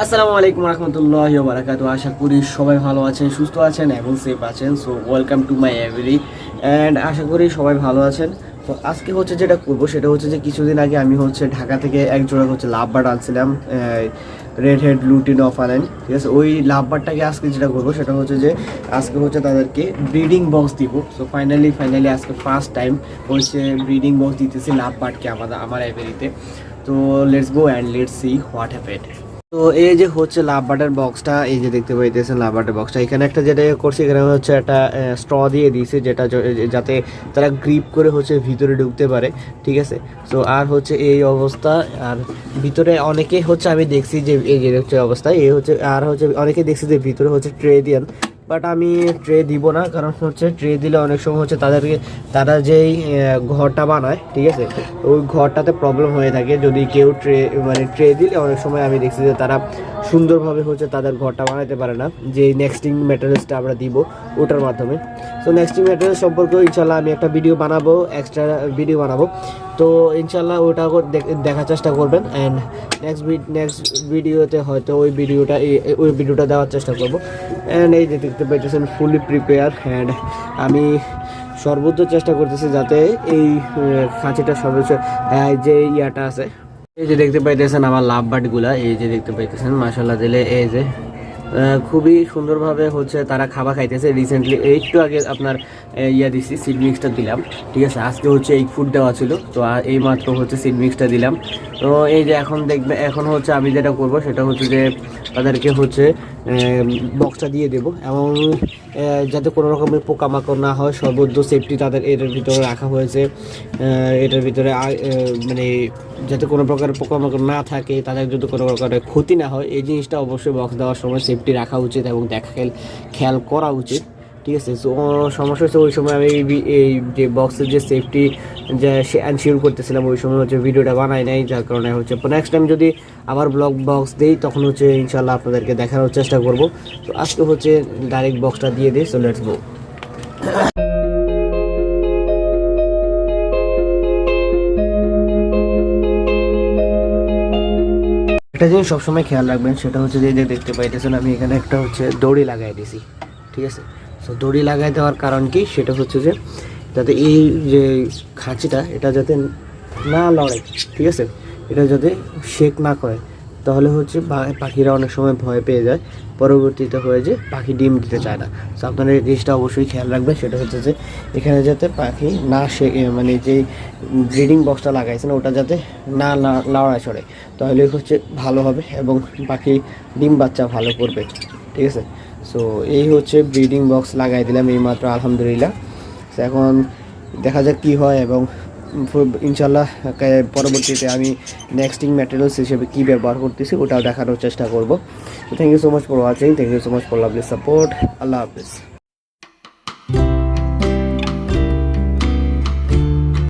আসসালামু আলাইকুম রহমতুল্লাহি ওয়া বারাকাতুহু। আশা করি সবাই ভালো আছেন, সুস্থ আছেন এবং সেফ আছেন। So welcome to my every and আশা করি সবাই ভালো আছেন। তো আজকে হচ্ছে যেটা করবো সেটা হচ্ছে যে কিছুদিন আগে আমি হচ্ছে ঢাকা থেকে এক জোড়া হচ্ছে লাভবার্ড আনছিলাম, রেড হেড লুটিনো অফালাইন, ঠিক আছে। ওই লাভবার্ডটাকে আজকে যেটা করবো সেটা হচ্ছে যে আজকে হচ্ছে তাদেরকে ব্রিডিং বক্স দিব। সো ফাইনালি আজকে ফার্স্ট টাইম হচ্ছে ব্রিডিং বক্স দিতেছি লাভবার্ডকে আমার এভরিতে। তো let's go and let's see what happened. তো এই যে হচ্ছে লাভবার্ডের বক্সটা, এই যে দেখতে পাইতেছেন লাভবার্ডের বক্সটা। এখানে একটা যেটা করছি, এখানে হচ্ছে একটা স্ট্র দিয়ে দিয়েছি যেটা যাতে তারা গ্রিপ করে হচ্ছে ভিতরে ঢুকতে পারে, ঠিক আছে। সো আর হচ্ছে এই অবস্থা। আর ভিতরে অনেকে হচ্ছে আমি দেখছি যে এই যে হচ্ছে অবস্থা, এই হচ্ছে আর হচ্ছে অনেকে দেখছি যে ভিতরে হচ্ছে ট্রে দিয়ে, বাট আমি ট্রে দিব না, কারণ হচ্ছে ট্রে দিলে অনেক সময় হচ্ছে তারা যেই ঘরটা বানায়, ঠিক আছে, ওই ঘরটাতে প্রবলেম হয়ে থাকে। যদি কেউ ট্রে দিলে অনেক সময় আমি দেখছি যে তারা সুন্দরভাবে হচ্ছে তাদের ঘরটা বানাতে পারে না, যে নেক্সটিং ম্যাটেরিয়ালসটা আমরা দিব ওটার মাধ্যমে। সো নেক্সটিং ম্যাটেরিয়াল সম্পর্কে ইনশাল্লাহ আমি একটা ভিডিও বানাবো, এক্সট্রা ভিডিও বানাবো। তো ইনশাল্লাহ ওটাও দেখার চেষ্টা করবেন। অ্যান্ড নেক্সট ভিডিওতে হয়তো ওই ভিডিওটা দেওয়ার চেষ্টা করবো। অ্যান্ড এই যে দেখতে পাইতেছেন ফুলি প্রিপেয়ার। অ্যান্ড আমি সর্বোচ্চ চেষ্টা করতেছি যাতে এই খাঁচিটা সর্বোচ্চ যে ইয়াটা আছে, এই যে দেখতে পাইতেছেন আমার লাভবার্ডগুলা, এই যে দেখতে পাইতেছেন মাশাআল্লাহ দিলে এই যে খুবই সুন্দরভাবে হচ্ছে তারা খাবার খাইতেছে। রিসেন্টলি একটু আগে আপনার দিছি, সিড মিক্সটা দিলাম, ঠিক আছে। আজকে হচ্ছে এই ফুড দেওয়া ছিল, তো এই মাত্র হচ্ছে সিড মিক্সটা দিলাম। তো এই যে এখন হচ্ছে আমি যেটা করব সেটা হচ্ছে যে তাদেরকে হচ্ছে বক্সটা দিয়ে দেবো, এবং যাতে কোনো রকমের পোকামাকড় না হয় সর্বোচ্চ সেফটি তাদের এটার ভিতরে রাখা হয়েছে। এটার ভিতরে মানে যাতে কোনো প্রকার পোকামাকড় না থাকে, তাদের যদি কোনো প্রকারের ক্ষতি না হয়, এই জিনিসটা অবশ্যই বক্স দেওয়ার সময় সেফটি রাখা উচিত এবং খেয়াল করা উচিত, ঠিক আছে। সো সমস্যা হচ্ছে ওই সময় আমি এই যে বক্সের যে সেফটি যে এনশিওর করতেছিলাম, ওই সময় হচ্ছে ভিডিওটা বানাই নাই, যার কারণে হচ্ছে নেক্সট টাইম যদি আবার বক্স দিই তখন হচ্ছে ইনশাল্লাহ আপনাদেরকে দেখানোর চেষ্টা করব। তো আজকে হচ্ছে ডাইরেক্ট বক্সটা দিয়ে দিই। So let's go. একটা জিনিস সবসময় খেয়াল রাখবেন, সেটা হচ্ছে যে দেখতে পাইতেছেন আমি এখানে একটা হচ্ছে দড়ি লাগাই দিয়েছি, ঠিক আছে। সো দড়ি লাগাই দেওয়ার কারণ কি, সেটা হচ্ছে যে যাতে এই যে খাঁচিটা এটা যাতে না লড়ে, ঠিক আছে, এটা যাতে শেক না করে, তাহলে হচ্ছে পাখিরা অনেক সময় ভয় পেয়ে যায়, পরবর্তীতে হয়ে যে পাখি ডিম দিতে চায় না। সো আপনারা এই জিনিসটা অবশ্যই খেয়াল রাখবেন, সেটা হচ্ছে যে এখানে যাতে পাখি না মানে যেই ব্রিডিং বক্সটা লাগাইছেন ওটা যাতে না লড়াই চড়ে, তাহলে হচ্ছে ভালো হবে এবং পাখি ডিম বাচ্চা ভালো করবে, ঠিক আছে। সো এই হচ্ছে ব্রিডিং বক্স লাগাই দিলাম এইমাত্র, আলহামদুলিল্লাহ। সো এখন দেখা যাক কী হয়, এবং ইনশাল্লাহ পরবর্তীতে আমি নেক্সটিং ম্যাটেরিয়ালস হিসেবে কী ব্যবহার করতেছি ওটাও দেখানোর চেষ্টা করব। তো thank you so much for watching, thank you so much for lovely support. আল্লাহ হাফিজ।